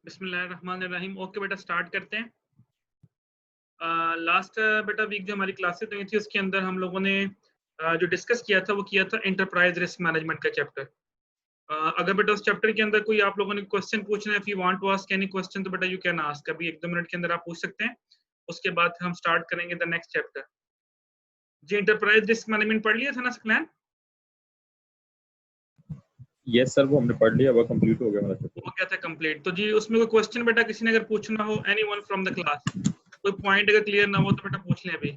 बिस्मिल्लाहिर्रहमानिर्रहीम। ओके बेटा, स्टार्ट करते हैं। लास्ट बेटा वीक जो हमारी क्लासेस हुई थी उसके अंदर हम लोगों ने जो डिस्कस किया था वो किया था एंटरप्राइज रिस्क मैनेजमेंट का चैप्टर। अगर बेटा उस चैप्टर के अंदर कोई आप लोगों ने क्वेश्चन पूछना है, if you want to ask any question, तो बेटा यू कैन आस्क। अभी 1-2 मिनट के अंदर आप पूछ सकते हैं। उसके बाद हम स्टार्ट करेंगे द नेक्स्ट चैप्टर। जी, एंटरप्राइज रिस्क मैनेजमेंट पढ़ लिया था ना प्लान? यस सर, वो हमने पढ़ लिया, वो कंप्लीट हो गया हमारा चैप्टर। हो गया था कंप्लीट। तो जी उसमें कोई क्वेश्चन बेटा किसी ने अगर पूछना हो, एनीवन फ्रॉम द क्लास, कोई पॉइंट अगर क्लियर ना हो तो बेटा पूछ लें अभी।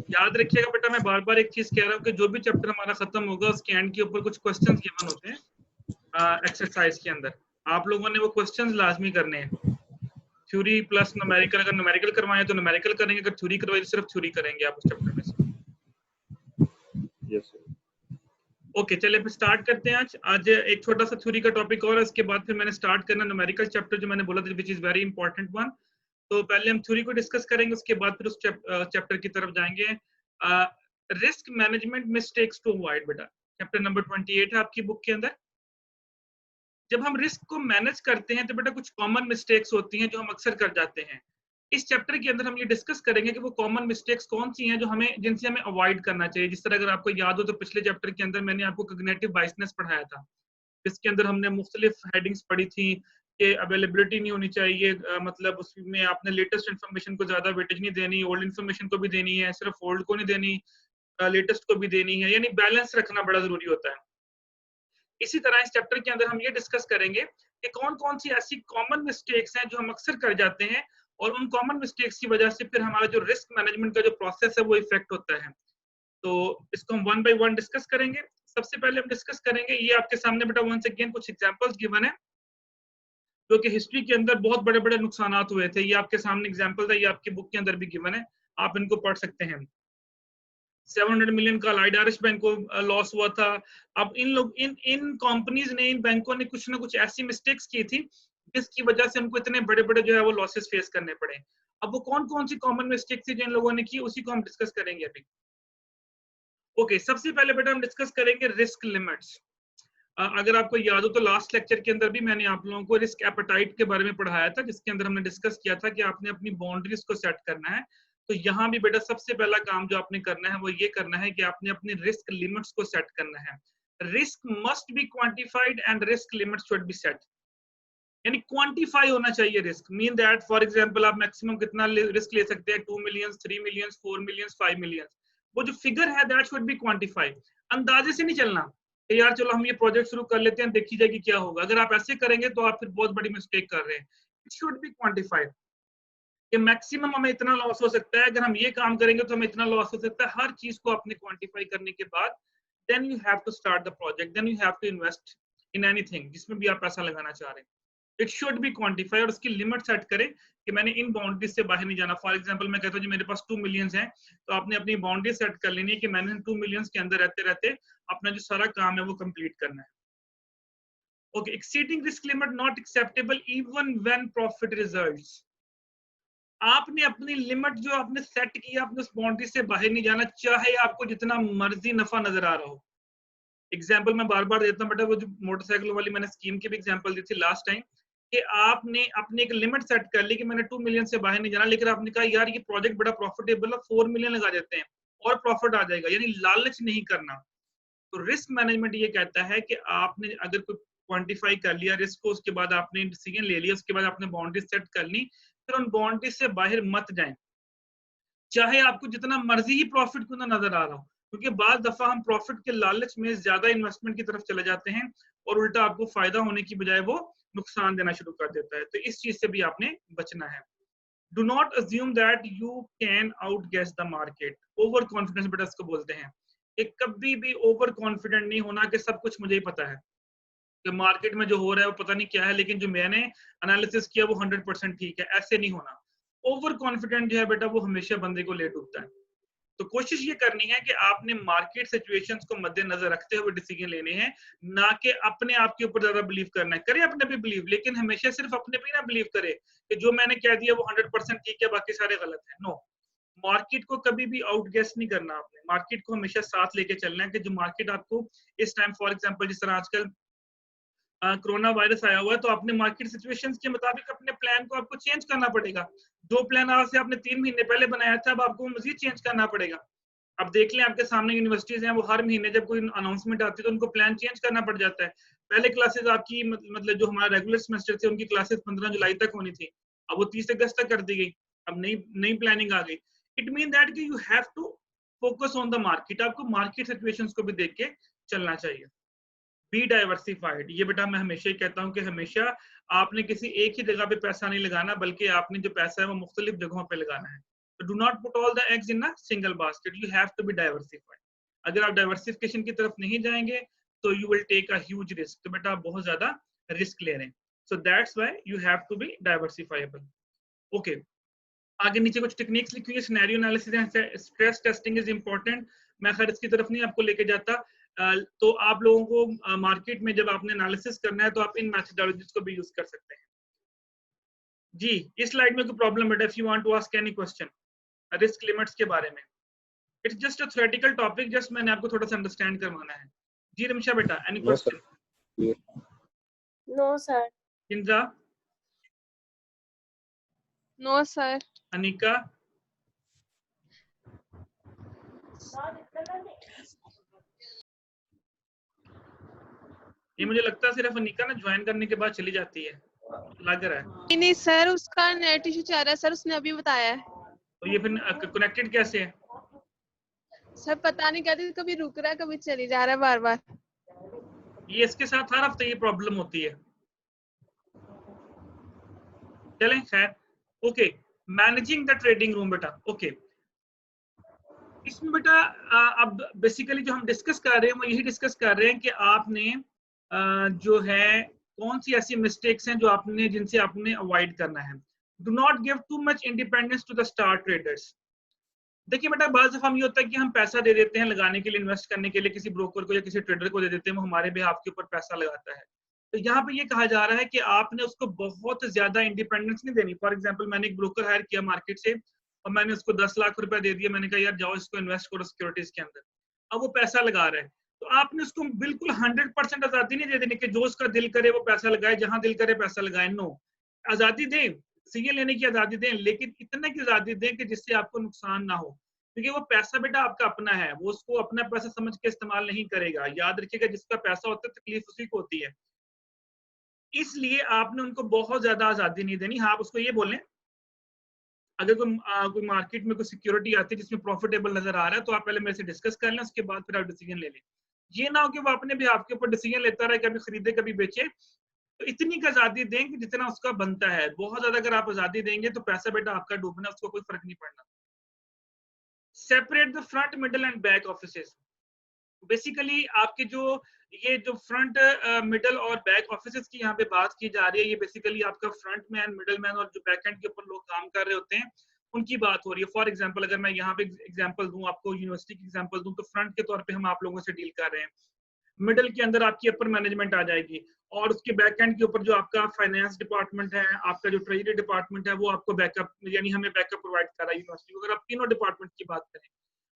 याद रखिएगा बेटा, मैं बार बार एक चीज कह रहा हूँ कि जो भी चैप्टर हमारा खत्म होगा उसके एंड के ऊपर कुछ क्वेश्चंस गिवन होते हैं एक्सरसाइज के अंदर। आप लोगों ने वो क्वेश्चंस लाजमी करने हैं। थ्योरी प्लस न्यूमेरिकल, अगर न्यूमेरिकल करवाएं तो न्यूमेरिकल करेंगे, अगर थ्योरी करवाए तो सिर्फ थ्योरी करेंगे आप उस चैप्टर में से। Yes sir. ओके, चलिए फिर स्टार्ट करते हैं। आज एक छोटा सा थ्योरी का टॉपिक और है, उसके बाद फिर मैंने स्टार्ट करना न्यूमेरिकल चैप्टर जो मैंने बोला था, which is very important one. तो पहले हम थ्योरी को डिस्कस करेंगे, उसके बाद फिर उस चैप्टर की तरफ जाएंगे। Risk management mistakes to avoid बेटा, चैप्टर नंबर 28 है आपकी बुक के अंदर। जब हम रिस्क को मैनेज करते हैं तो बेटा कुछ कॉमन मिस्टेक्स होती हैं जो हम अक्सर कर जाते हैं। इस चैप्टर के अंदर हम ये डिस्कस करेंगे कि वो कॉमन मिस्टेक्स कौन सी हैं जो हमें, जिनसे हमें अवॉइड करना चाहिए। जिस तरह अगर आपको याद हो तो पिछले चैप्टर के अंदर मैंने आपको कॉग्निटिव बायसनेस पढ़ाया था, जिसके अंदर हमने मुख्तलिफ हेडिंग्स पढ़ी थी कि अवेलेबिलिटी नहीं होनी चाहिए, मतलब उसमें आपने लेटेस्ट इन्फॉर्मेशन को ज्यादा वेटेज नहीं देनी, ओल्ड इन्फॉर्मेशन को भी देनी है, सिर्फ ओल्ड को नहीं देनी, लेटेस्ट को भी देनी है, यानी बैलेंस रखना बड़ा जरूरी होता है। इसी तरह इस चैप्टर के अंदर हम ये डिस्कस करेंगे कि कौन कौन सी ऐसी कॉमन मिस्टेक्स हैं जो हम अक्सर कर जाते हैं, और उन कॉमन मिस्टेक्स की वजह से फिर हमारा जो रिस्क मैनेजमेंट का जो प्रोसेस है वो इफेक्ट होता है। तो इसको हम वन बाय वन डिस्कस करेंगे। सबसे पहले हम डिस्कस करेंगे, ये आपके सामने बेटा वंस अगेन कुछ एग्जांपल्स गिवन है जो कि हिस्ट्री के अंदर बहुत बड़े बड़े नुकसान हुए थे। ये आपके सामने एग्जांपल है, ये आपकी बुक के अंदर भी गिवन है, आप इनको पढ़ सकते हैं। 700 मिलियन का अलाइड आयरिश बैंक को लॉस हुआ था। अब इन कंपनीज ने, इन बैंकों ने कुछ ना कुछ ऐसी मिस्टेक्स की थी जिसकी वजह से उनको इतने बड़े बड़े जो है वो लॉसेस फेस करने पड़े। अब वो कौन कौन सी कॉमन मिस्टेक्स थी जिन लोगों ने की, उसी को हम डिस्कस करेंगे अभी। ओके, सबसे पहले बेटा हम डिस्कस करेंगे रिस्क लिमिट्स। अगर आपको याद हो तो लास्ट लेक्चर के अंदर भी मैंने आप लोगों को रिस्क एपेटाइट के बारे में पढ़ाया था, जिसके अंदर हमने डिस्कस किया था कि आपने अपनी बाउंड्रीज को सेट करना है। तो यहाँ भी बेटा सबसे पहला काम जो आपने करना है वो ये करना है कि आपने अपनी रिस्क लिमिट्स को सेट करना है। Risk must be quantified and risk limits should be set. यानी क्वांटिफाई होना चाहिए risk, mean that for example आप मैक्सिमम कितना रिस्क ले सकते हैं, 2 मिलियन, 3 मिलियन, 4 मिलियन, 5 मिलियन। वो जो फिगर है दैट शुड बी क्वांटिफाइड। अंदाजे से नहीं चलना कि यार चलो हम ये प्रोजेक्ट शुरू कर लेते हैं, देखी जाएगी क्या होगा। अगर आप ऐसे करेंगे तो आप फिर बहुत बड़ी मिस्टेक कर रहे हैं। इट शुड बी क्वांटिफाइड कि मैक्सिमम हमें इतना लॉस हो सकता है, अगर हम ये काम करेंगे तो हमें इतना लॉस हो सकता है। हर चीज को आपने क्वांटिफाई करने के बाद then you have to start the project, then you have to invest in anything जिसमें भी आप पैसा लगाना चाह रहे हैं। इट शुड बी क्वांटिफाई, और उसकी लिमिट सेट करें कि मैंने इन बाउंड्रीज से बाहर नहीं जाना। फॉर एग्जांपल मैं कहता हूँ जी मेरे पास 2 मिलियन हैं, तो आपने अपनी बाउंड्री सेट कर लेनी है कि मैंने 2 मिलियन के अंदर रहते रहते अपना जो सारा काम है वो कंप्लीट करना है। Okay, exceeding risk limit not acceptable even when profit results. आपने अपनी लिमिट जो आपने सेट की, आपने उस बाउंड्री से बाहर नहीं जाना, चाहे आपको जितना मर्जी नफा नजर आ रहा हो। एग्जाम्पल मैं बार बार देता हूँ बेटा, वो जो मोटरसाइकिल वाली मैंने स्कीम की भी एग्जाम्पल दी थी लास्ट टाइम, कि आपने अपनी एक लिमिट सेट कर ली कि मैंने 2 मिलियन से बाहर नहीं जाना, लेकिन आपने कहा यार ये प्रोजेक्ट बड़ा प्रॉफिटेबल है, 4 मिलियन लगा देते हैं और प्रॉफिट आ जाएगा, यानी लालच नहीं करना। तो रिस्क मैनेजमेंट ये कहता है कि आपने अगर कोई क्वांटिफाई कर लिया रिस्क को, उसके बाद आपने डिसीजन ले लिया, उसके बाद आपने बाउंड्री सेट कर ली, फिर उन बाउंड्री से बाहर मत जाएं, चाहे आपको जितना मर्जी ही प्रॉफिट क्यों ना नजर आ रहा हो। क्योंकि बाद दफा हम प्रॉफिट के लालच में ज्यादा इन्वेस्टमेंट की तरफ चले जाते हैं और उल्टा आपको फायदा होने की बजाय वो नुकसान देना शुरू कर देता है। तो इस चीज से भी आपने बचना है। Do not assume that you can outguess the market. Overconfidence बेटा इसको बोलते हैं, कि कभी भी ओवर कॉन्फिडेंट नहीं होना कि सब कुछ मुझे ही पता है, कि मार्केट में जो हो रहा है वो पता नहीं क्या है, लेकिन जो मैंने एनालिसिस किया वो 100% ठीक है, ऐसे नहीं होना। ओवर कॉन्फिडेंट जो है बेटा वो हमेशा बंदे को ले डूबता है। तो कोशिश ये करनी है कि आपने मार्केट सिचुएशंस को मद्देनजर रखते हुए डिसीजन लेने हैं, ना कि अपने आप के ऊपर ज्यादा बिलीव करना है। करें अपने पे बिलीव, लेकिन हमेशा सिर्फ अपने पे ना बिलीव करे कि जो मैंने कह दिया वो 100% ठीक है, बाकी सारे गलत है। नो, मार्केट को कभी भी आउटगेस नहीं करना आपने, मार्केट को हमेशा साथ लेके चलना है कि जो मार्केट आपको इस टाइम, फॉर एग्जांपल जिस तरह आजकल कोरोना वायरस आया हुआ है, तो आपने मार्केट सिचुएशंस के मुताबिक अपने प्लान को आपको चेंज करना पड़ेगा। जो प्लान आज से आपने 3 महीने पहले बनाया था, अब आपको मजीद चेंज करना पड़ेगा। अब देख लें, आपके सामने यूनिवर्सिटीज हैं, वो हर महीने जब कोई अनाउंसमेंट आती है तो उनको प्लान चेंज करना पड़ जाता है। पहले क्लासेस आपकी मतलब जो हमारा रेगुलर सेमेस्टर थे, उनकी क्लासेस 15 जुलाई तक होनी थी, अब वो 30 अगस्त तक कर दी गई। अब नई नई प्लानिंग आ गई। इट मीन दैट कि you have to focus on the market. आपको मार्केट सिचुएशंस को भी देख के चलना चाहिए। बी डाइवर्सिफाइड, ये बेटा मैं हमेशा ही कहता हूँ कि हमेशा आपने किसी एक ही जगह पे पैसा नहीं लगाना, बल्कि आपने जो पैसा है वो मुख्तलिफ जगहों पे लगाना है। Do not put all the eggs in a single basket, you have to be diversified. अगर आप डाइवर्सिफिकेशन की तरफ नहीं जाएंगे तो you will take a huge risk. तो बेटा आप बहुत ज्यादा रिस्क ले रहे हैं। So that's why you have to be diversifiable. Okay, आगे नीचे कुछ टेक्निक्स लिखी हुई है, scenario analysis and stress testing is important. मैं खैर इसकी तरफ नहीं आपको लेके जाता। तो आप लोगों को मार्केट में जब आपने एनालिसिस करना है तो आप इन मेथोडोलॉजीज को भी यूज कर सकते हैं। जी, इस स्लाइड में कोई प्रॉब्लम बेटा? If you want to ask any question risk limits के बारे में, it's just a theoretical topic, just मैंने आपको थोड़ा सा अंडरस्टैंड करवाना है। जी रमशा बेटा, any no sir. Question? No sir. Kinza, no sir. Anika, ये मुझे लगता है सिर्फ अनिका ना ज्वाइन करने के बाद चली जाती है, लग रहा है। नहीं नहीं सर, उसका नेट इशू चल रहा है सर, उसने अभी बताया है। तो ये फिर कनेक्टेड कैसे है? सर पता नहीं, कहते कभी रुक रहा है कभी चली जा रहा है बार बार। ये इसके साथ हर हफ्ते ये प्रॉब्लम होती है। चलें खैर, okay. Managing the trading room बेटा, ओके। इसमें बेटा अब बेसिकली जो हम डिस्कस कर रहे हैं वो यही डिस्कस कर रहे हैं कि आपने जो है कौन सी ऐसी मिस्टेक्स हैं जो आपने जिनसे आपने अवॉइड करना है। Do not give too much independence to the star traders. देखिए बेटा, बाज़ दफा ये होता है कि हम पैसा दे देते हैं लगाने के लिए, इन्वेस्ट करने के लिए किसी ब्रोकर को या किसी ट्रेडर को दे देते हैं, वो हमारे बिहाफ के ऊपर पैसा लगाता है। तो यहाँ पे ये कहा जा रहा है कि आपने उसको बहुत ज्यादा इंडिपेंडेंस नहीं देनी। फॉर एग्जांपल, मैंने एक ब्रोकर हायर किया मार्केट से और मैंने उसको 10 लाख रुपए दे दिया, मैंने कहा यार जाओ इसको इन्वेस्ट करो सिक्योरिटीज के अंदर। अब वो पैसा लगा रहा है, तो आपने उसको बिल्कुल 100% आजादी नहीं दे देनी कि जो उसका दिल करे वो पैसा लगाए, जहां दिल करे पैसा लगाए। नो, आजादी दें, सीए लेने की आजादी दें, लेकिन इतने की आजादी दें कि जिससे आपको नुकसान ना हो, क्योंकि वो पैसा बेटा आपका अपना है, वो उसको अपना पैसा समझ के इस्तेमाल नहीं करेगा। याद रखिएगा, जिसका पैसा होता है तकलीफ उसी को होती है। इसलिए आपने उनको बहुत ज्यादा आजादी नहीं देनी। हाँ, आप उसको ये बोलें, अगर कोई मार्केट में कोई सिक्योरिटी आती है जिसमें प्रॉफिटेबल नजर आ रहा है तो आप पहले मेरे से डिस्कस कर लें, उसके बाद फिर आप डिसीजन ले लें। ये ना हो कि वो अपने भी आपके ऊपर डिसीजन लेता रहे, कभी खरीदे कभी बेचे। तो इतनी की आजादी दें कि जितना उसका बनता है। बहुत ज्यादा अगर आप आजादी देंगे तो पैसा बेटा आपका डूबना, उसको कोई फर्क नहीं पड़ना। Separate the front, middle and back offices. Basically आपके ये जो फ्रंट, मिडल और बैक ऑफिसेस की यहाँ पे बात की जा रही है, ये बेसिकली आपका फ्रंट मैन, मिडल मैन और जो बैक एंड के ऊपर लोग काम कर रहे होते हैं उनकी बात हो रही है। फॉर एग्जांपल, अगर मैं यहाँ पे एग्जांपल दूं आपको, यूनिवर्सिटी की एग्जांपल दूं, तो फ्रंट के तौर पे हम आप लोगों से डील कर रहे हैं। मिडल के अंदर आपकी अपर मैनेजमेंट आ जाएगी और उसके बैक एंड के ऊपर जो आपका फाइनेंस डिपार्टमेंट है, आपका जो ट्रेजरी डिपार्टमेंट है, वो आपको बैकअप यानी हमें बैकअप प्रोवाइड कर रहा है यूनिवर्सिटी। अगर आप तीनों डिपार्टमेंट की बात करें,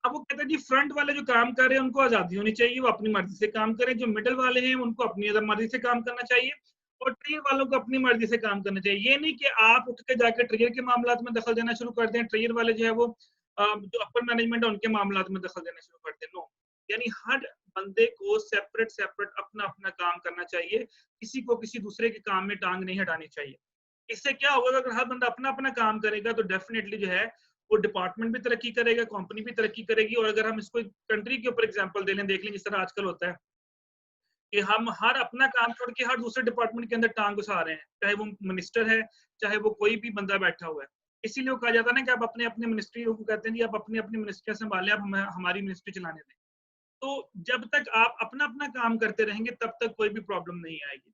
अब वो कहते हैं जी फ्रंट वाले जो काम कर रहे हैं उनको आजादी होनी चाहिए, वो अपनी मर्जी से काम करें। जो मिडल वाले हैं उनको अपनी मर्जी से काम करना चाहिए और ट्रेजर वालों को अपनी मर्जी से काम करना चाहिए। ये नहीं कि आप उठ के जाकर ट्रेजर के मामलात में दखल देना शुरू कर दें, ट्रेजर वाले जो है वो जो अपर मैनेजमेंट है उनके मामलात में दखल देना शुरू कर दें। नो, यानी हर बंदे को सेपरेट सेपरेट अपना अपना काम करना चाहिए, किसी को किसी दूसरे के काम में टांग नहीं हटानी चाहिए। इससे क्या होगा, अगर हर बंदा अपना अपना काम करेगा तो डेफिनेटली जो है वो डिपार्टमेंट भी तरक्की करेगा, कंपनी भी तरक्की करेगी। और अगर हम इसको कंट्री के ऊपर एग्जांपल दे लें, देख लें जिस तरह आजकल होता है कि हम हर अपना काम छोड़ के हर दूसरे डिपार्टमेंट के अंदर टांग घुसा रहे हैं, चाहे वो मिनिस्टर है, चाहे वो कोई भी बंदा बैठा हुआ है। इसीलिए वो कहा जाता है ना कि आप अपने अपने मिनिस्ट्री को कहते हैं जी आप अपनी अपनी मिनिस्ट्री संभालें, आप हमारी मिनिस्ट्री चलाने दें। तो जब तक आप अपना अपना काम करते रहेंगे तब तक कोई भी प्रॉब्लम नहीं आएगी।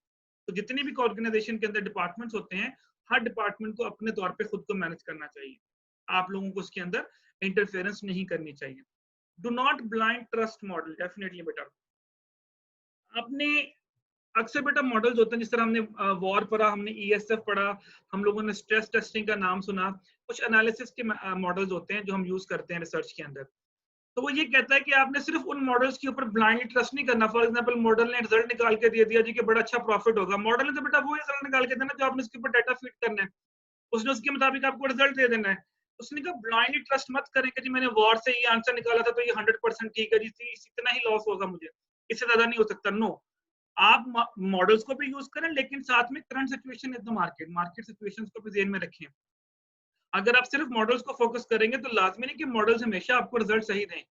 तो जितनी भी ऑर्गेनाइजेशन के अंदर डिपार्टमेंट्स होते हैं, हर डिपार्टमेंट को अपने तौर पे खुद को मैनेज करना चाहिए, आप लोगों को उसके अंदर इंटरफेरेंस नहीं करनी चाहिए। Do not blind trust model, definitely बेटा आपने अक्सर बेटा मॉडल्स होते हैं, जिस तरह हमने वॉर पढ़ा, हमने ईएसएफ पढ़ा, हम लोगों ने स्ट्रेस टेस्टिंग का नाम सुना, कुछ एनालिसिस के मॉडल्स होते हैं जो हम यूज करते हैं रिसर्च के अंदर। तो वो ये कहता है कि आपने सिर्फ उन मॉडल्स के ऊपर ब्लाइंडली ट्रस्ट नहीं करना। फॉर एग्जांपल मॉडल ने रिजल्ट निकाल के दे दिया जी कि बड़ा अच्छा प्रॉफिट होगा, मॉडल ने तो बेटा वो रिजल्ट निकाल के देना जो आपने उसके ऊपर डाटा फीड करना है, उसने उसके मुताबिक आपको रिजल्ट दे देना है। उसने कहा ब्लाइंडली ट्रस्ट मत करें कि जी मैंने वॉर से ये आंसर निकाला था तो ये 100% ठीक है जी, इतना ही लॉस होगा मुझे, इससे ज्यादा नहीं हो सकता। नो, आप मॉडल्स को भी यूज करें लेकिन साथ में current situation in the market situations को भी ध्यान में रखें। अगर आप सिर्फ मॉडल्स को फोकस करेंगे तो लाजमी नहीं कि मॉडल्स हमेशा आपको रिजल्ट सही दें।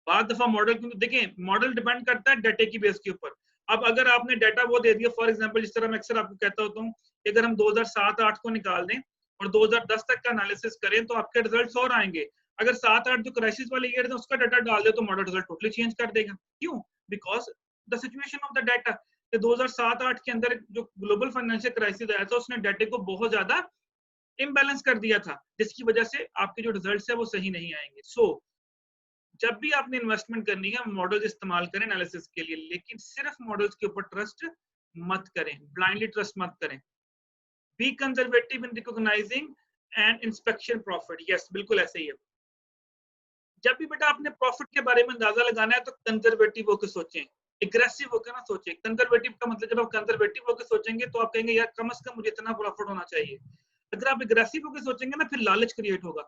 बाद दफा मॉडल, क्योंकि देखें मॉडल डिपेंड करता है डाटा की बेस के ऊपर। अब अगर आपने डाटा वो दे दिया, फॉर एग्जांपल जिस तरह मैं अक्सर आपको कहता होता हूँ कि अगर हम 2007-8 को निकाल दें और 2010 तक का एनालिसिस करें तो आपके रिजल्ट्स और आएंगे। अगर 7-8 जो क्राइसिस वाले ईयर है उसका डाटा डाल दे तो मॉडल रिजल्ट टोटली चेंज कर देगा। क्यों? Because the situation of the data. 2007-8 के अंदर जो ग्लोबल फाइनेंशियल क्राइसिस आया था उसने डाटा को बहुत ज्यादा इम्बैलेंस कर दिया था, जिसकी वजह से आपके जो रिजल्ट्स है वो सही नहीं आएंगे। सो जब भी आपने इन्वेस्टमेंट करनी है मॉडल्स इस्तेमाल करें एनालिसिस के लिए, लेकिन सिर्फ मॉडल्स के ऊपर ट्रस्ट मत करें, ब्लाइंडली ट्रस्ट मत करें। B conservative in recognising and inspection profit. Yes, बिल्कुल ऐसे ही है। जब भी बेटा आपने प्रॉफिट के बारे में अंदाजा लगाना है तो कंजर्वेटिव होकर सोचें, एग्रेसिव होकर ना सोचें। कंजर्वेटिव का मतलब जब आप कंजर्वेटिव होकर सोचेंगे तो आप कहेंगे यार कम से कम मुझे इतना प्रॉफिट होना चाहिए। अगर आप एग्रेसिव होकर सोचेंगे ना फिर लालच क्रिएट होगा।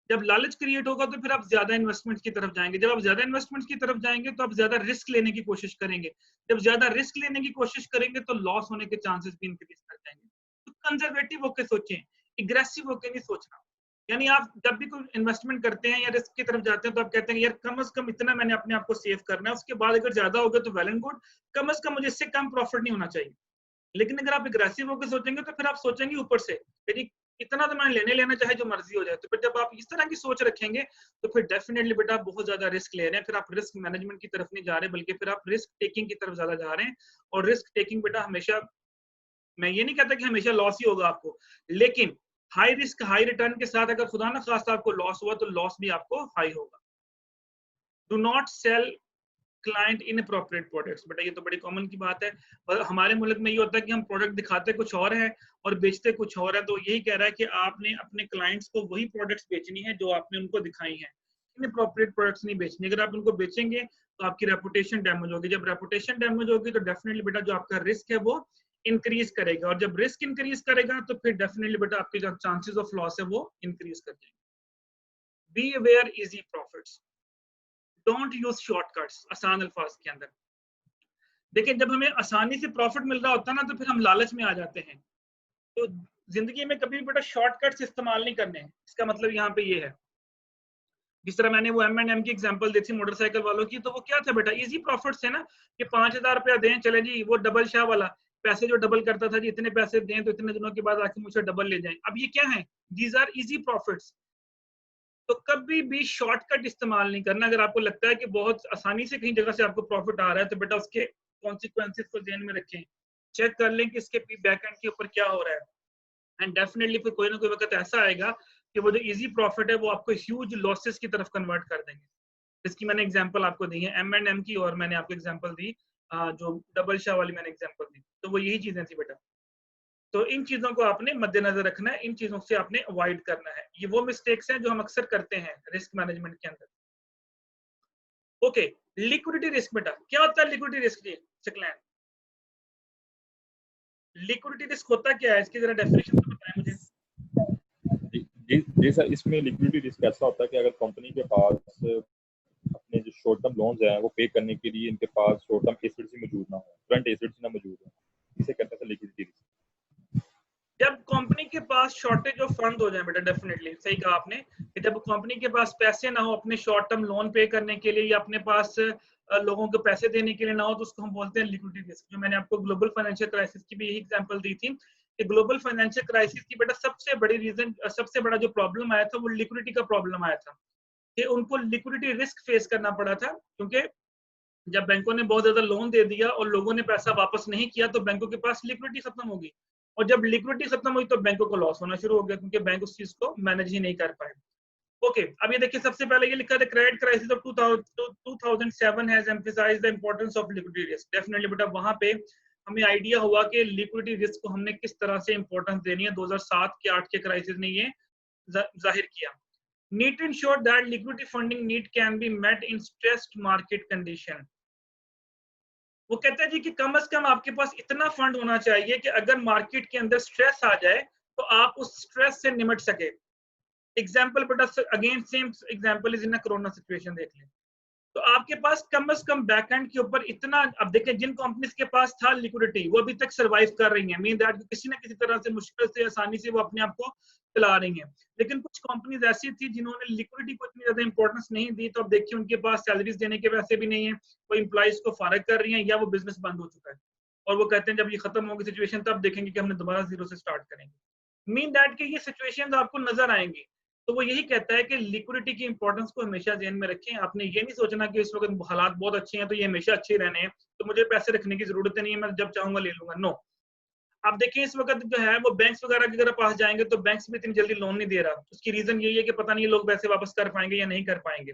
जब लालच क्रिएट होगा तो फिर आप ज्यादा इन्वेस्टमेंट की तरफ जाएंगे। जब आप ज्यादा इन्वेस्टमेंट की तरफ जाएंगे तो आप ज्यादा रिस्क लेने की कोशिश करेंगे। जब ज्यादा रिस्क लेने की कोशिश करेंगे तो लॉस होने के चांसेस भी इंक्रीज कर जाएंगे। तो कंजर्वेटिव होकर सोचें, एग्रेसिव होकर नहीं सोचना। यानी आप जब भी कोई इन्वेस्टमेंट करते हैं या रिस्क की तरफ जाते हैं तो आप कहते हैं यार कम से कम इतना मैंने अपने आप को सेव करना है, उसके बाद अगर ज्यादा होगा तो वेल एंड गुड, कम से कम मुझे इससे कम प्रॉफिट नहीं होना चाहिए। लेकिन अगर आप एग्रेसिव होकर सोचेंगे तो फिर आप सोचेंगे ऊपर से यदि इतना तो मैंने लेने लेना चाहे जो मर्जी हो जाए। तो फिर जब आप इस तरह की सोच रखेंगे तो फिर डेफिनेटली बेटा आप बहुत ज्यादा रिस्क ले रहे हैं। फिर आप रिस्क मैनेजमेंट की तरफ नहीं जा रहे बल्कि फिर आप रिस्क टेकिंग की तरफ ज्यादा जा रहे हैं। और रिस्क टेकिंग बेटा हमेशा, मैं ये नहीं कहता कि हमेशा लॉस ही होगा आपको, लेकिन हाई रिस्क हाई रिटर्न के साथ अगर खुदा ना खास्ता आपको लॉस हुआ तो लॉस भी आपको हाई होगा। Do not sell client inappropriate products. बेटा ये तो बड़ी कॉमन की बात है, पर हमारे मुल्क में ये होता है कि हम प्रोडक्ट दिखाते कुछ और हैं और बेचते कुछ और है। तो यही कह रहा है कि आपने अपने क्लाइंट्स को वही प्रोडक्ट्स बेचनी है जो आपने उनको दिखाई हैं, इन अप्रोप्रिएट प्रोडक्ट्स नहीं बेचनी। अगर आप उनको बेचेंगे तो आपकी रेपुटेशन डैमेज होगी। जब रेपुटेशन डैमेज होगी तो डेफिनेटली बेटा जो आपका रिस्क है वो इंक्रीज करेगा, और जब रिस्क इंक्रीज करेगा तो फिर डेफिनेटली बेटा आपके जो चांसेस ऑफ लॉस है वो इंक्रीज कर जाएंगे। Be aware easy profits, don't use shortcuts. आसान अल्फाज के अंदर देखिए, जब हमें आसानी से प्रॉफिट मिल रहा होता है ना तो फिर हम लालच में आ जाते हैं। तो जिंदगी में कभी भी बेटा शॉर्टकट्स इस्तेमाल नहीं करने हैं। इसका मतलब यहाँ पे ये है, जिस तरह मैंने वो M&M की एग्जांपल दी थी मोटरसाइकिल वालों की, तो वो क्या था बेटा, इजी प्रॉफिट्स है ना कि 5,000 रुपया दें, चले जी, वो डबल शाह वाला पैसे जो डबल करता था जी, इतने पैसे दें तो इतने दिनों के बाद आके मुझे डबल ले जाएं। अब ये क्या है, दीज आर इजी प्रॉफिट्स। तो कभी भी शॉर्टकट इस्तेमाल नहीं करना। अगर आपको लगता है कि बहुत आसानी से कहीं जगह से आपको प्रॉफिट आ रहा है तो बेटा उसके कॉन्सिक्वेंसेस को ध्यान में रखें, चेक कर लें कि इसके बैक एंड के ऊपर क्या हो रहा है। एंड डेफिनेटली फिर कोई ना कोई वक्त ऐसा आएगा कि वो जो इजी प्रॉफिट है वो आपको ह्यूज लॉसेस की तरफ कन्वर्ट कर देंगे। इसकी मैंने एग्जांपल आपको दी है M&M की, और मैंने आपको एग्जांपल दी जो डबल शाह वाली मैंने एग्जांपल दी, तो वो यही चीजें थी बेटा। तो इन चीजों को आपने मद्देनजर रखना है, इन चीजों से आपने अवॉइड करना है। ये वो मिस्टेक्स हैं जो हम अक्सर करते हैं रिस्क मैनेजमेंट के अंदर। ओके, लिक्विडिटी रिस्क बेटा क्या होता है? लिक्विडिटी रिस्क जी सकलैन, लिक्विडिटी रिस्क होता क्या है, इसकी जरा डेफिनेशन तो बताएं मुझे। जी सर, इसमें लिक्विडिटी रिस्क ऐसा होता है कि अगर कंपनी के पास अपने जो शॉर्ट टर्म लोन्स हैं वो पे करने के लिए इनके पास शॉर्ट टर्म एसेट्स ही मौजूद ना हो, करंट एसेट्स ना मौजूद हो, इसे कहते हैं लिक्विडिटी रिस्क। जब कंपनी के पास शॉर्टेज ऑफ फंड हो जाए बेटा, डेफिनेटली सही कहा आपने कि जब कंपनी के पास पैसे ना हो अपने शॉर्ट टर्म लोन पे करने के लिए या अपने पास लोगों को पैसे देने के लिए ना हो, तो उसको हम बोलते हैं लिक्विडिटी रिस्क। जो मैंने आपको ग्लोबल फाइनेंशियल क्राइसिस की भी यही एग्जांपल दी थी कि ग्लोबल फाइनेंशियल क्राइसिस की बेटा सबसे बड़ी रीजन, सबसे बड़ा जो प्रॉब्लम आया था वो लिक्विडिटी का प्रॉब्लम आया था कि उनको लिक्विडिटी रिस्क फेस करना पड़ा था। क्योंकि जब बैंकों ने बहुत ज्यादा लोन दे दिया और लोगों ने पैसा वापस नहीं किया तो बैंकों के पास लिक्विडिटी खत्म होगी, और जब लिक्विडिटी खत्म हुई तो बैंकों को लॉस होना शुरू हो गया क्योंकि बैंक उस चीज को मैनेज ही नहीं कर पाए। ओके, अब ये देखिए, सबसे पहले ये लिखा था credit crisis of 2007 has emphasized the importance of liquidity risk. Definitely बेटा वहां पे हमें आइडिया हुआ कि लिक्विडिटी रिस्क को हमने किस तरह से इंपॉर्टेंस देनी है। 2007 के 8 के क्राइसिस ने ये जाहिर किया। need to ensure that liquidity funding need can be met in stressed market condition. वो कहते हैं जी कि कम से कम आपके पास इतना फंड होना चाहिए कि अगर मार्केट के अंदर स्ट्रेस आ जाए तो आप उस स्ट्रेस से निपट सके। एग्जांपल बेटा again same example is in a corona situation देख लें, तो आपके पास कम से कम बैकएंड के ऊपर इतना, अब देखें जिन कंपनीज के पास था लिक्विडिटी वो अभी तक सरवाइव कर रही हैं, मीन दैट किसी ना किसी तरह से मुश्किल से आसानी से वो अपने आप को चला रही हैं। लेकिन कुछ कंपनीज ऐसी थी जिन्होंने लिक्विडिटी को इतनी ज्यादा इंपॉर्टेंस नहीं दी, तो अब देखिए उनके पास सैलरीज देने के पैसे भी नहीं है, वो एम्प्लॉइज को फारग कर रही हैं या वो बिजनेस बंद हो चुका है और वो कहते हैं जब ये खत्म होगी सिचुएशन तब देखेंगे कि हमने दोबारा जीरो से स्टार्ट करेंगे। मीन दैट कि ये सिचुएशंस आपको नजर आएंगी। तो वो यही कहता है कि लिक्विडिटी की इंपॉर्टेंस को हमेशा ध्यान में रखें। आपने ये नहीं सोचना कि इस वक्त हालात बहुत अच्छे हैं तो ये हमेशा अच्छे रहने हैं तो मुझे पैसे रखने की जरूरत नहीं है, मैं जब चाहूंगा ले लूंगा। नो, आप देखिए इस वक्त जो है वो बैंक्स वगैरह के अगर पास जाएंगे तो बैंक्स भी इतनी जल्दी लोन नहीं दे रहा। उसकी रीजन यही है कि पता नहीं लोग पैसे वापस कर पाएंगे या नहीं कर पाएंगे।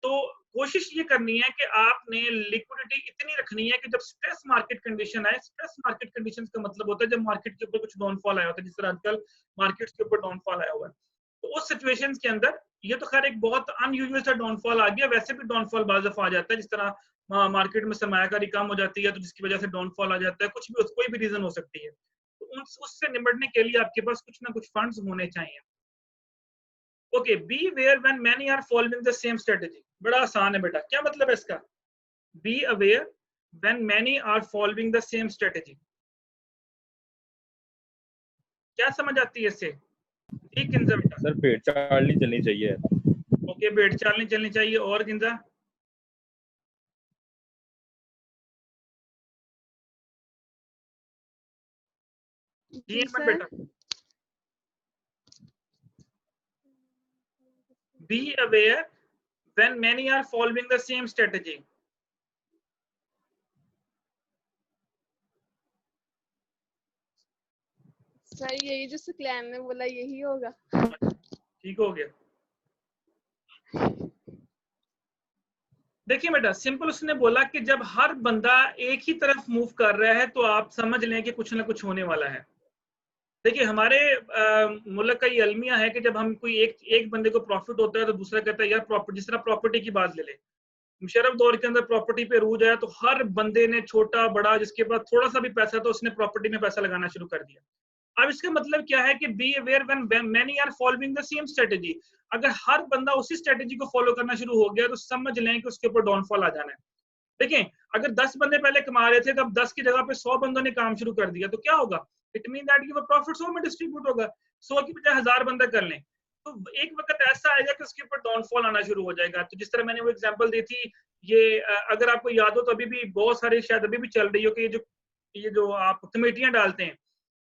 तो कोशिश ये करनी है कि आपने लिक्विडिटी इतनी रखनी है कि जब स्ट्रेस मार्केट कंडीशन आए, स्ट्रेस मार्केट कंडीशंस का मतलब होता है जब मार्केट के ऊपर कुछ डाउनफॉल आया होता है, जिस तरह आजकल मार्केट्स के ऊपर डाउनफॉल आया हुआ है, तो उस सिचुएशंस के अंदर ये तो खैर एक बहुत अनयूजुअल सा डाउनफॉल आ गया, वैसे भी डाउनफॉल बाज़ दफा आ जाता है, जिस तरह मार्केट में सरमायाकारी कम हो जाती है तो जिसकी वजह से डाउनफॉल आ जाता है, कुछ भी कोई भी रीजन हो सकती है। तो उससे निपटने के लिए आपके पास कुछ ना कुछ फंड्स होने चाहिए। Okay, be aware when many are following the same strategy. बड़ा आसान है बेटा, क्या मतलब है इसका? Be aware when many are following the same strategy. क्या समझ आती है इससे? ठीक किंजा बेटा? सर भेड़ चाल नहीं चलनी चाहिए। ओके, भेड़ चाल नहीं चलनी चाहिए। और किंजा? जी बेटा, be aware when many are following the same strategy. Sir यही जो सुकलैन ने बोला यही होगा। ठीक हो गया। देखिए बेटा, सिंपल उसने बोला कि जब हर बंदा एक ही तरफ मूव कर रहा है तो आप समझ लें कि कुछ ना कुछ होने वाला है। देखिए हमारे मुल्क का ये अलमिया है कि जब हम कोई एक बंदे को प्रॉफिट होता है तो दूसरा कहता है यार प्रॉपर्टी, जिस तरह प्रॉपर्टी की बात ले ले, मुशर्रफ दौर के अंदर प्रॉपर्टी पे रूज आया तो हर बंदे ने, छोटा बड़ा, जिसके पास थोड़ा सा भी पैसा था उसने प्रॉपर्टी में पैसा लगाना शुरू कर दिया। अब इसका मतलब क्या है कि be aware when many are following the same strategy. अगर हर बंदा उसी स्ट्रेटजी को फॉलो करना शुरू हो गया तो समझ लें कि उसके ऊपर डाउनफॉल आ जाना है। देखें, अगर 10 बंदे पहले कमा रहे थे तो अब 10 की जगह पे 100 बंदों ने काम शुरू कर दिया तो क्या होगा? इट मीन दैट कि वो प्रॉफिट 100 में डिस्ट्रीब्यूट होगा। 100 की बजाय 1000 बंदा कर लें तो एक वक्त ऐसा आएगा कि उसके ऊपर डाउनफॉल आना शुरू हो जाएगा। तो जिस तरह मैंने वो एग्जांपल दी थी, ये अगर आपको याद हो तो अभी भी बहुत सारे, शायद अभी भी चल रही हो कि ये जो आप कमेटियां डालते हैं,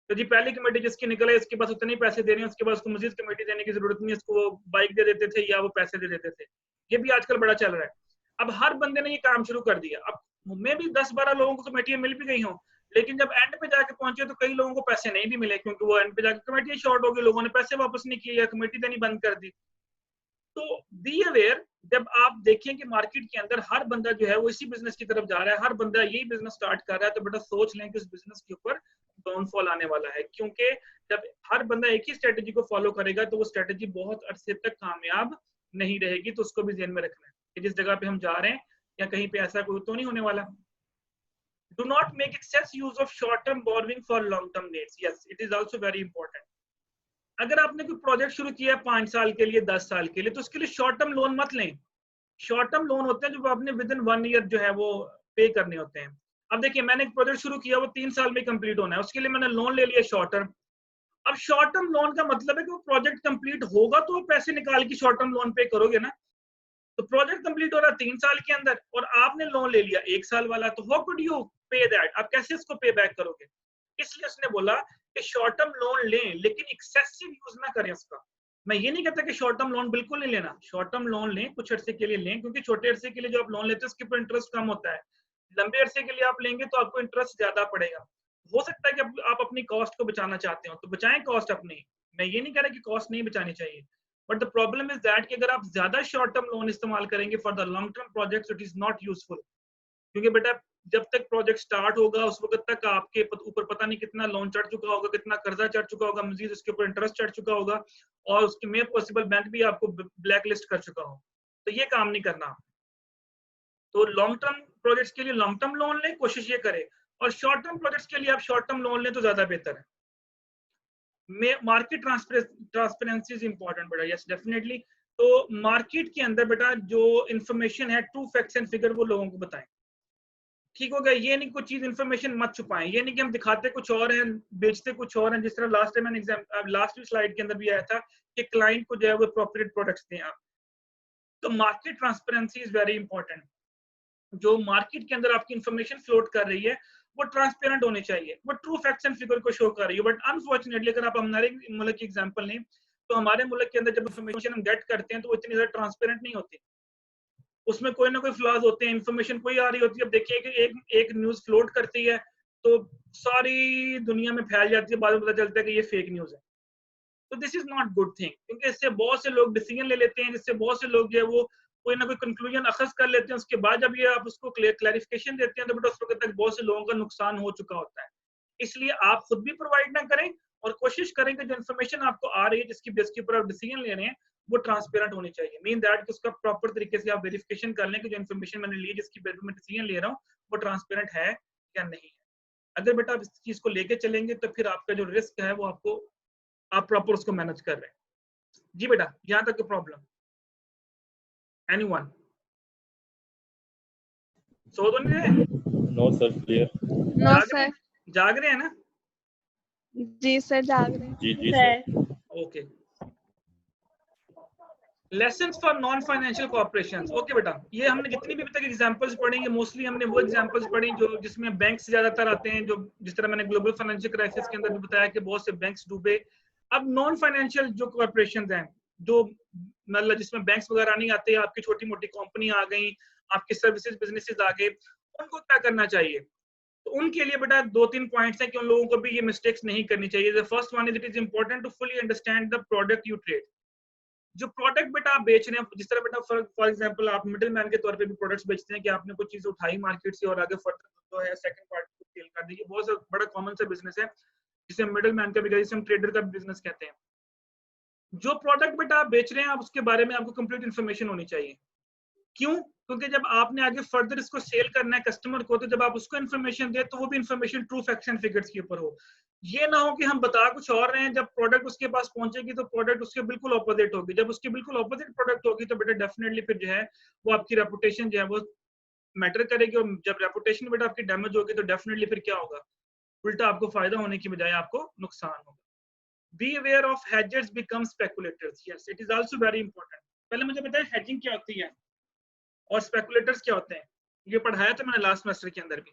तो जी पहली कमेटी जिसकी निकले इसके पास उतने ही पैसे दे रहे हैं, उसके पास उसको मजीद कमेटी देने की जरूरत नहीं है, इसको बाइक दे देते थे या वो पैसे दे देते थे। ये भी आजकल बड़ा चल रहा है। अब हर बंदे ने ये काम शुरू कर दिया। अब मैं भी 10-12 लोगों को कमेटियां मिल भी गई हूँ, लेकिन जब एंड पे जाके पहुंचे तो कई लोगों को पैसे नहीं भी मिले क्योंकि वो एंड पे जाके कमेटियां शॉर्ट हो गई, लोगों ने पैसे वापस नहीं किए या कमेटी देनी बंद कर दी। तो बी अवेयर, जब आप देखें कि मार्केट के अंदर हर बंदा जो है वो इसी बिजनेस की तरफ जा रहा है, हर बंदा यही बिजनेस स्टार्ट कर रहा है, तो बेटा सोच लें कि उस बिजनेस के ऊपर डाउनफॉल आने वाला है। क्योंकि जब हर बंदा एक ही स्ट्रेटजी को फॉलो करेगा तो वो स्ट्रेटजी बहुत अरसे तक कामयाब नहीं रहेगी। तो उसको भी ध्यान में रखना है कि जिस जगह पे हम जा रहे हैं या कहीं पे ऐसा कोई तो नहीं होने वाला। Do not make excess use of short-term borrowing for long-term needs. Yes, it is also very important. अगर आपने कोई प्रोजेक्ट शुरू किया 5 साल के लिए, 10 साल के लिए, तो उसके लिए शॉर्ट टर्म लोन मत लें। शॉर्ट टर्म लोन होते हैं जो आपने विद इन 1 ईयर जो है वो पे करने होते हैं। अब देखिए मैंने एक प्रोजेक्ट शुरू किया, वो 3 साल में कंप्लीट होना है, उसके लिए मैंने लोन ले लिया शॉर्ट टर्म। अब शॉर्ट टर्म लोन का मतलब है कि वो प्रोजेक्ट कंप्लीट होगा तो वो पैसे निकाल के शॉर्ट टर्म लोन पे करोगे ना। तो प्रोजेक्ट कंप्लीट हो रहा है 3 साल के अंदर और आपने लोन ले लिया 1 साल वाला, तो हाउ कुड यू पे दैट? आप कैसे इसको पे बैक करोगे? इसलिए उसने बोला कि शॉर्ट टर्म लोन लें, लेकिन एक्सेसिव यूज ना करें उसका। मैं ये नहीं कहता कि शॉर्ट टर्म लोन बिल्कुल नहीं लेना, शॉर्ट टर्म लोन लें, कुछ अरसे के लिए लें, क्योंकि छोटे अरसे के लिए जो आप लोन लेते हैं उसके ऊपर इंटरेस्ट कम होता है। लंबे अरसे के लिए आप लेंगे तो आपको इंटरेस्ट ज्यादा पड़ेगा। हो सकता है कि आप अपनी कॉस्ट को बचाना चाहते हो तो बचाएं कॉस्ट अपनी। मैं ये नहीं कह रहा कि कॉस्ट नहीं बचानी चाहिए, but the problem is that कि अगर आप ज्यादा शॉर्ट टर्म लोन इस्तेमाल करेंगे for the long term projects, it is not useful. क्योंकि बेटा जब तक प्रोजेक्ट स्टार्ट होगा उस वक्त तक आपके ऊपर पता नहीं कितना लोन चढ़ चुका होगा, कितना कर्जा चढ़ चुका होगा, मजीद उसके ऊपर इंटरेस्ट चढ़ चुका होगा और उसके में पॉसिबल बैंक भी आपको ब्लैक लिस्ट कर चुका हो। तो ये काम नहीं करना। तो लॉन्ग टर्म प्रोजेक्ट्स के लिए लॉन्ग टर्म लोन लें, कोशिश ये करें, और शॉर्ट टर्म प्रोजेक्ट्स के लिए आप शॉर्ट टर्म लोन लें तो ज्यादा बेहतर है। मार्केट ट्रांसपेरेंसी इज इंपॉर्टेंट बेटा, यस डेफिनेटली। तो मार्केट के अंदर बेटा जो इंफॉर्मेशन है, ट्रू फैक्ट्स एंड फिगर, वो लोगों को बताएं। ठीक हो गया? ये नहीं कोई चीज इंफॉर्मेशन मत छुपाएं। ये नहीं कि हम दिखाते कुछ और हैं, बेचते कुछ और हैं। जिस तरह लास्ट टाइम मैंने लास्ट स्लाइड के अंदर भी आया था कि क्लाइंट को जो है वो अप्रोप्रिएट प्रोडक्ट्स दें आप। तो market transparency is very important. जो मार्केट के अंदर आपकी इंफॉर्मेशन फ्लोट कर रही है वो ट्रांसपेरेंट होनी चाहिए, वो ट्रू फैक्ट्स एंड फिगर को शो कर रही है। बट अनफॉर्चुनेटली अगर आप हमारे मुल्क की एग्जांपल लें तो हमारे मुल्क के अंदर जब इंफॉर्मेशन हम गेट करते हैं तो वो इतनी ज्यादा ट्रांसपेरेंट नहीं होती, उसमें कोई ना कोई फ्लॉज होते हैं। इंफॉर्मेशन कोई आ रही होती है, अब देखिए कि एक न्यूज फ्लोट करती है तो सारी दुनिया में फैल जाती है, बाद में पता चलता है कि ये फेक न्यूज है। तो this is not good thing, क्योंकि इससे बहुत से लोग डिसीजन ले लेते हैं, जिससे बहुत से लोग जो है वो कोई ना कोई कंक्लूजन अखज कर लेते हैं। उसके बाद जब ये आप उसको क्लैरिफिकेशन देते हैं तो बेटा उस वक्त तक बहुत से लोगों का नुकसान हो चुका होता है। इसलिए आप खुद भी प्रोवाइड ना करें और कोशिश करें कि जो इन्फॉर्मेशन आपको आ रही है, जिसकी बेस के ऊपर आप डिसीजन ले रहे हैं, वो ट्रांसपेरेंट होनी चाहिए। मीन दैट कि उसका प्रॉपर तरीके से आप वेरिफिकेशन कर लें कि जो इन्फॉर्मेशन मैंने ली, जिसकी बेस पे मैं डिसीजन ले रहा हूँ, वो ट्रांसपेरेंट है या नहीं है। अगर बेटा आप इस चीज को लेके चलेंगे तो फिर आपका जो रिस्क है वो आपको, आप प्रॉपर उसको मैनेज कर रहे हैं। जी बेटा, यहाँ तक प्रॉब्लम? एनीवन? सो तो नहीं रहे? No sir, clear. No sir. जाग रहे हैं ना? जी सर, जाग रहे हैं। जी जी sir. Okay. Lessons for non financial corporations. Okay बेटा, ये हमने जितनी भी अभी तक एग्जांपल्स पढ़ी है, मोस्टली हमने वो एग्जांपल्स पढ़ी जो जिसमें बैंक्स ज्यादातर आते हैं, जो जिस तरह मैंने ग्लोबल फाइनेंशियल क्राइसिस के अंदर भी बताया कि बहुत से बैंक्स डूबे। अब नॉन फाइनेंशियल जो कॉर्पोरेशंस हैं, जो मतलब जिसमें बैंक्स वगैरह नहीं आते, आपकी छोटी मोटी कंपनी आ गई, आपके सर्विसेज बिजनेसेस आ गए, उनको क्या करना चाहिए? तो उनके लिए बेटा 2-3 पॉइंट्स हैं कि उन लोगों को भी ये मिस्टेक्स नहीं करनी चाहिए। The first one is, it is important to fully understand the product you trade. जो प्रोडक्ट बेटा आप बेच रहे हैं, जिस तरह बेटा फॉर एग्जांपल आप मिडिल मैन के तौर पे भी प्रोडक्ट्स बेचते हैं कि आपने कुछ चीज उठाई मार्केट से और आगे फर्दर जो है सेकंड पार्टी को सेल कर दी। ये बहुत बड़ा कॉमन सा बिजनेस है जिसे मिडिल मैन का भी, जिसे हम ट्रेडर का बिजनेस कहते हैं। जो प्रोडक्ट बेटा आप बेच रहे हैं, आप उसके बारे में आपको कंप्लीट इन्फॉर्मेशन होनी चाहिए। क्यों? क्योंकि जब आपने आगे फर्दर इसको सेल करना है कस्टमर को, तो जब आप उसको इन्फॉर्मेशन दे तो वो भी information true facts and figures के ऊपर हो। ये ना हो कि हम बता कुछ और रहे हैं, जब प्रोडक्ट उसके पास पहुंचेगी तो प्रोडक्ट उसके बिल्कुल ऑपोजिट होगी। जब उसकी बिल्कुल ऑपोजिट प्रोडक्ट होगी तो बेटा डेफिनेटली फिर जो है वो आपकी रेपुटेशन जो है वो मैटर करेगी, और जब रेपुटेशन बेटा आपकी डैमेज होगी तो डेफिनेटली फिर क्या होगा? उल्टा आपको फायदा होने की बजाय आपको नुकसान होगा। Be aware of hedgers become speculators. Yes, it is also very important. पहले मुझे बताएं हेजिंग क्या होती है और स्पेकुलेटर्स क्या होते हैं। ये पढ़ाया था मैंने लास्ट सेमेस्टर के अंदर भी।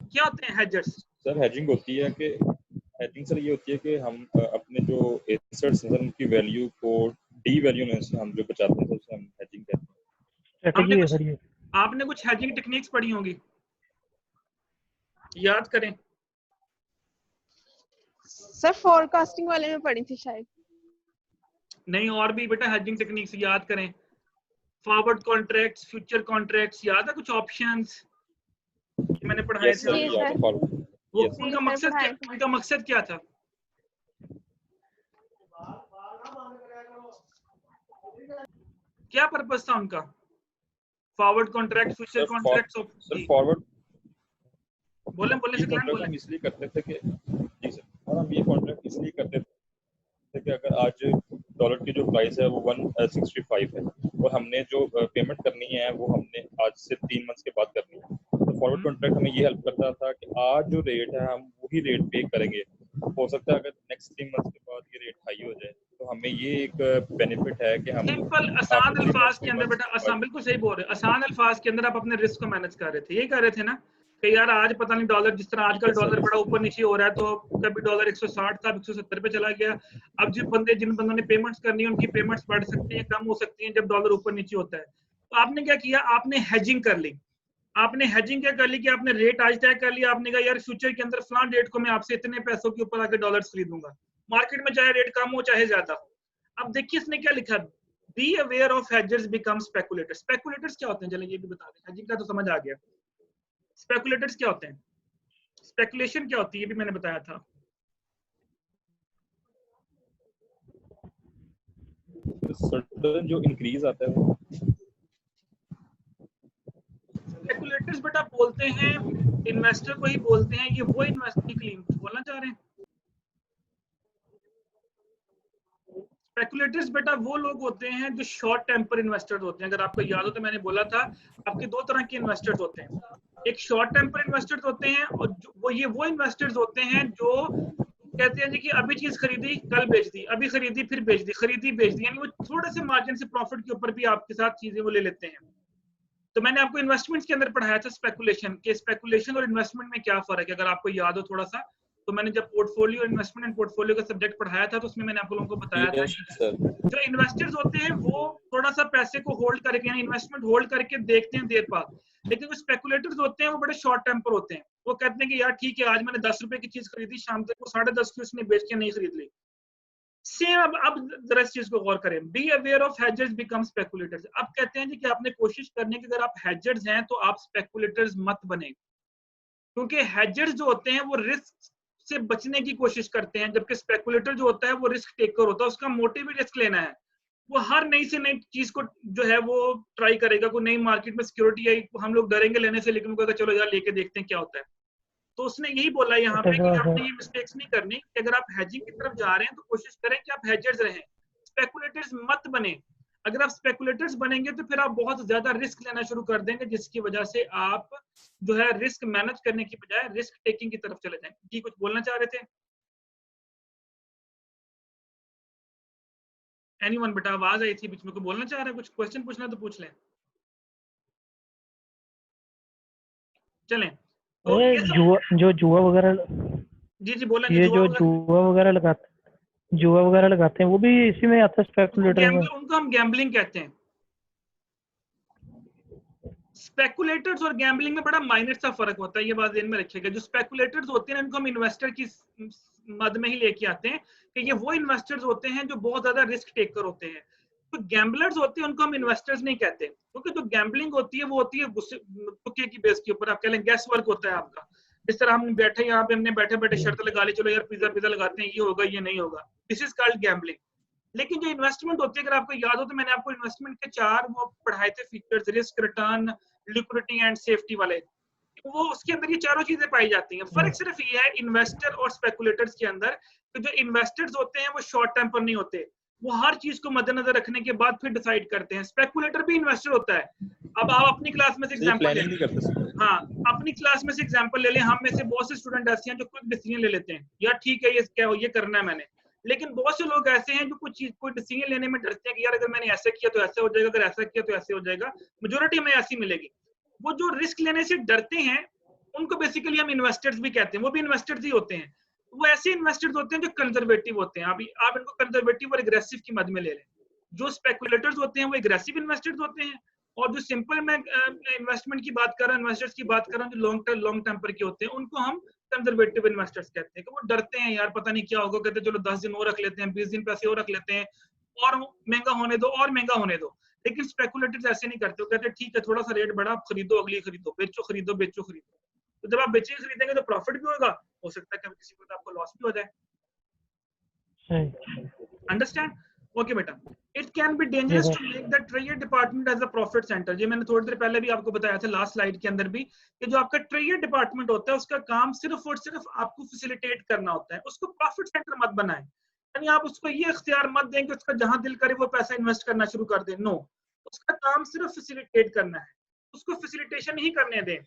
क्या होते हैं हेजर्स? सर हेजिंग होती है कि हेजिंग सर ये होती है कि हम अपने जो एसेट्स हैं उनकी वैल्यू को डी वैल्यू होने से हम जो बचाते हैं तो उसे हम हेजिंग कहते हैं। आपने कुछ हेजिंग टेक्निक्स पढ़ी होंगी, याद करें। सर फोरकास्टिंग वाले में पढ़ी थी शायद। नहीं, और भी बेटा हेजिंग टेक्निक्स याद करें। फॉरवर्ड कॉन्ट्रैक्ट्स, फ्यूचर कॉन्ट्रैक्ट्स, याद है कुछ ऑप्शंस मैंने पढ़ाए थे? वो उनका मकसद क्या था? क्या पर्पस था उनका? Forward contract, future contracts. Sir forward बोले कॉन्ट्रैक्ट हम इसलिए करते थे कि जी सर, और हम ये कॉन्ट्रैक्ट इसलिए करते थे कि अगर आज डॉलर की जो प्राइस है वो 165 है और हमने जो पेमेंट करनी है वो हमने आज से 3 मंथ्स के बाद करनी है, तो फॉरवर्ड कॉन्ट्रैक्ट हमें ये हेल्प करता था कि आज जो रेट है हम वही रेट पे करेंगे। हो सकता है अगर नेक्स्ट 3 मंथ्स के बाद ये रेट हाई हो जाए तो हमें ये एक बेनिफिट है कि हम सिंपल आसान अल्फाज के अंदर बेटा, आसान, बिल्कुल सही बोल रहे हैं, आसान अल्फाज के अंदर आप अपने रिस्क को मैनेज कर रहे थे। यही कर रहे थे ना कि यार आज पता नहीं डॉलर, जिस तरह आजकल डॉलर बड़ा ऊपर नीचे हो रहा है, तो कभी डॉलर 160 था, 170 पे चला गया। अब जिन बंदों ने पेमेंट्स करनी है उनकी पेमेंट्स बढ़ सकती हैं, कम हो सकती हैं जब डॉलर ऊपर नीचे होता है। तो आपने क्या किया? आपने हेजिंग कर ली। आपने हेजिंग क्या कर ली कि आपने रेट आज तय कर लिया। आपने कहा यार फ्यूचर के अंदर फलां डेट को मैं आपसे इतने पैसों के ऊपर आके डॉलर्स खरीदूंगा, मार्केट में चाहे रेट कम हो चाहे ज्यादा हो। अब देखिए इसने क्या लिखा, be aware of hedgers become speculators. Speculators क्या होते हैं, चलिए ये भी बता दें, हेजिंग का तो समझ आ गया। स्पेकुलेटर्स क्या होते हैं, स्पेकुलेशन क्या होती है, ये भी मैंने बताया था। सडन जो इंक्रीज आता है। स्पेकुलेटर्स बेटा बोलते हैं, इन्वेस्टर को ही बोलते हैं, ये वो इन्वेस्टर क्लीन कुछ बोलना चाह रहे हैं। स्पेकुलेटर्स बेटा वो लोग होते हैं जो शॉर्ट टेम्पर इन्वेस्टर्स होते हैं। अगर आपको याद हो तो मैंने बोला था आपके दो तरह के इन्वेस्टर्स होते हैं, एक शॉर्ट टेम्पर इन्वेस्टर्स होते हैं और वो इन्वेस्टर्स होते हैं जो कहते हैं जी कि अभी चीज खरीदी कल बेच दी, अभी खरीदी फिर बेच दी, खरीदी बेच दी, यानी वो थोड़े से मार्जिन से प्रॉफिट के ऊपर भी आपके साथ चीजें वो ले लेते हैं। तो मैंने आपको इन्वेस्टमेंट्स के अंदर पढ़ाया था स्पेकुलेशन के, स्पेकुलेशन और इन्वेस्टमेंट में क्या फर्क है, अगर आपको याद हो थोड़ा सा। तो मैंने जब पोर्टफोलियो इन्वेस्टमेंट एंड पोर्टफोलियो का सब्जेक्ट पढ़ाया था तो उसमें मैंने आप लोगों को बताया था कि जो इन्वेस्टर्स होते हैं वो थोड़ा सा पैसे को होल्ड करके, यानी इन्वेस्टमेंट होल्ड करके देखते हैं देर बाद, लेकिन जो स्पेकुलेटर्स होते हैं वो बड़े शॉर्ट टेम्पर होते हैं। वो कहते हैं कि यार ठीक है, आज मैंने 10 रुपए की चीज खरीदी, शाम तक वो 10.5 की उसने बेच के नहीं खरीद ली। सेम अब जरा इस चीज को गौर करें, be aware of hedgers become speculators. अब कहते हैं जी कि आपने कोशिश करनी कि अगर आप हेजर्स हैं तो आप स्पेकुलेटर्स मत बने, क्योंकि हेजर्स जो होते हैं वो रिस्क से बचने की कोशिश करते हैं, जबकि स्पेकुलेटर जो होता है वो रिस्क टेकर होता है, उसका मोटिव ही रिस्क लेना है। वो हर नई से नई चीज को जो है वो ट्राई करेगा, कोई नई मार्केट में सिक्योरिटी आई, हम लोग डरेंगे लेने से, लेकिन वो कहेगा चलो यार लेके देखते हैं क्या होता है। तो उसने यही बोला यहाँ पे कि आपने ये मिस्टेक्स नहीं करनी, कि अगर आप हेजिंग की तरफ जा रहे हैं तो कोशिश करें कि आप हेजर्स रहें, स्पेकुलेटर्स मत बने। अगर आप स्पेकुलेटर्स बनेंगे तो फिर आप बहुत ज्यादा रिस्क लेना शुरू कर देंगे, जिसकी वजह से आप जो है रिस्क मैनेज करने की बजाय रिस्क टेकिंग की तरफ चले जाएंगे। जी कुछ बोलना चाह रहे थे एनीवन? बेटा आवाज आई थी बीच में, कोई बोलना चाह रहा है, कुछ क्वेश्चन पूछना तो पूछ लें। चलें तो ये सब जो जुआ वगैरह, जी बोलें ये जो जुआ वगैरह लगाते हैं वो भी इसी में आता है, स्पेकुलेटर में। उनको हम गैम्बलिंग कहते हैं। स्पेकुलेटर्स और गैम्बलिंग में बड़ा माइनर सा फर्क होता है, ये बात ध्यान में रखिएगा। जो स्पेकुलेटर्स होते हैं इनको हम इन्वेस्टर की मद में ही लेके आते हैं कि ये वो इन्वेस्टर्स होते हैं जो बहुत ज्यादा रिस्क टेकर होते हैं। तो गैम्बलर्स होते हैं उनको हम इन्वेस्टर्स नहीं कहते, क्योंकि जो गैम्बलिंग होती है वो होती है तुक्के की बेस के ऊपर, आप कह लें गैस वर्क होता है आपका। जिस तरह हम बैठे यहाँ पे, हमने बैठे बैठे शर्त लगा ली, चलो यार पिज्जा लगाते हैं, ये होगा ये नहीं होगा, दिस इज कॉल्ड गैम्बलिंग। लेकिन जो इन्वेस्टमेंट होती है, अगर आपको याद हो तो मैंने आपको इन्वेस्टमेंट के 4 वो पढ़ाए थे features, risk, return, liquidity and safety वाले। वो उसके अंदर ये चारों चीजें पाई जाती हैं। फर्क सिर्फ ये है इन्वेस्टर और स्पेकुलेटर्स के अंदर, तो जो इन्वेस्टर्स होते हैं वो शॉर्ट टेम्पर नहीं होते, वो हर चीज को मद्देनजर रखने के बाद फिर डिसाइड करते हैं। स्पेकुलेटर भी इन्वेस्टर होता है। अब आप अपनी क्लास में से एग्जांपल ले लें, हाँ अपनी क्लास में से एग्जांपल ले लें, हम में से बहुत से स्टूडेंट ऐसे हैं जो क्विक डिसीजन ले लेते हैं, यार ठीक है ये क्या ये करना है मैंने। लेकिन बहुत से लोग ऐसे हैं जो कोई डिसीजन लेने में डरते हैं कि यार अगर मैंने ऐसा किया तो ऐसा हो जाएगा, अगर ऐसा किया तो ऐसे हो जाएगा, मेजोरिटी में ऐसी मिलेगी। वो जो रिस्क लेने से डरते हैं उनको बेसिकली हम इन्वेस्टर्स भी कहते हैं, वो भी इन्वेस्टर्स ही होते हैं। वो ऐसे इन्वेस्टर्स होते हैं जो कंजर्वेटिव होते हैं। अभी आप इनको कंजर्वेटिव और एग्रेसिव की मद में ले लें। जो स्पेकुलेटर्स होते हैं वो एग्रेसिव इन्वेस्टर्स होते हैं, और जो सिंपल मैं इन्वेस्टमेंट की बात कर रहा हूं, इन्वेस्टर्स की बात कर रहा हूं जो लॉन्ग टेम्पर के होते हैं, उनको हम कंजर्वेटिव इन्वेस्टर्स कहते हैं। कि वो डरते हैं यार पता नहीं क्या होगा, कहते हैं चलो 10 दिन और रख लेते हैं, 20 दिन पैसे और रख लेते हैं, और महंगा होने दो और महंगा होने दो। लेकिन स्पेकुलेटर्स ऐसे नहीं करते, वो कहते हैं ठीक है थोड़ा सा रेट बढ़ा, खरीदो अगली खरीदो, बेचो खरीदो बेचो खरीदो। तो जब आप बेचे खरीदेंगे तो प्रॉफिट भी होगा, हो सकता है कि किसी को तो आपको लॉस भी हो जाए। अंडरस्टैंड? ओके बेटा, it can be dangerous to make the trade department as a profit centre. ये मैंने थोड़ी देर पहले भी आपको बताया था लास्ट स्लाइड के अंदर भी, कि जो आपका ट्रेड डिपार्टमेंट होता है उसका काम सिर्फ और सिर्फ आपको फैसिलिटेट करना होता है, उसको प्रॉफिट सेंटर मत बनाएं। यानी आप उसको ये इख्तियार मत दें कि उसका जहां दिल करे वो पैसा इन्वेस्ट करना शुरू कर दें, नो। उसका काम सिर्फ फैसिलिटेट करना है, उसको फैसिलिटेशन ही करने दें।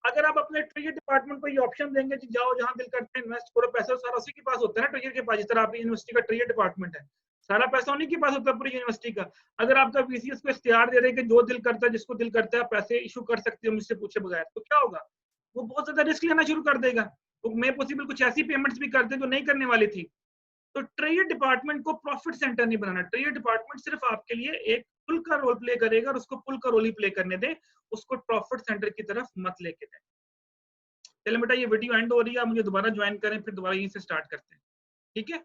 अगर आप अपने ट्रेड डिपार्टमेंट को ये ऑप्शन देंगे कि जाओ जहां दिल करते हैं इन्वेस्ट करो, पैसा सारा उसी के पास होता है ना, ट्रेड के पास। जिस तरह आपकी यूनिवर्सिटी का ट्रेड डिपार्टमेंट है, सारा पैसा उन्हीं के पास होता है पूरी यूनिवर्सिटी का। अगर आपका वीसी उसको इख्तियार दे रहे हैं कि जो दिल करता है जिसको दिल करता है पैसे इशू कर सकते हो मुझसे पूछे बगैर, तो क्या होगा? वो बहुत ज्यादा रिस्क लेना शुरू कर देगा। तो मैं पॉसिबल कुछ ऐसी पेमेंट्स भी करते जो नहीं करने वाली थी। तो ट्रेड डिपार्टमेंट को प्रॉफिट सेंटर नहीं बनाना। ट्रेड डिपार्टमेंट सिर्फ आपके लिए एक पुल का रोल प्ले करेगा, और उसको पुल का रोल ही प्ले करने दें, उसको प्रॉफिट सेंटर की तरफ मत लेके दें। चलिए बेटा ये वीडियो एंड हो रही है, आप मुझे दोबारा ज्वाइन करें, फिर दोबारा यहीं से स्टार्ट करते हैं, ठीक है?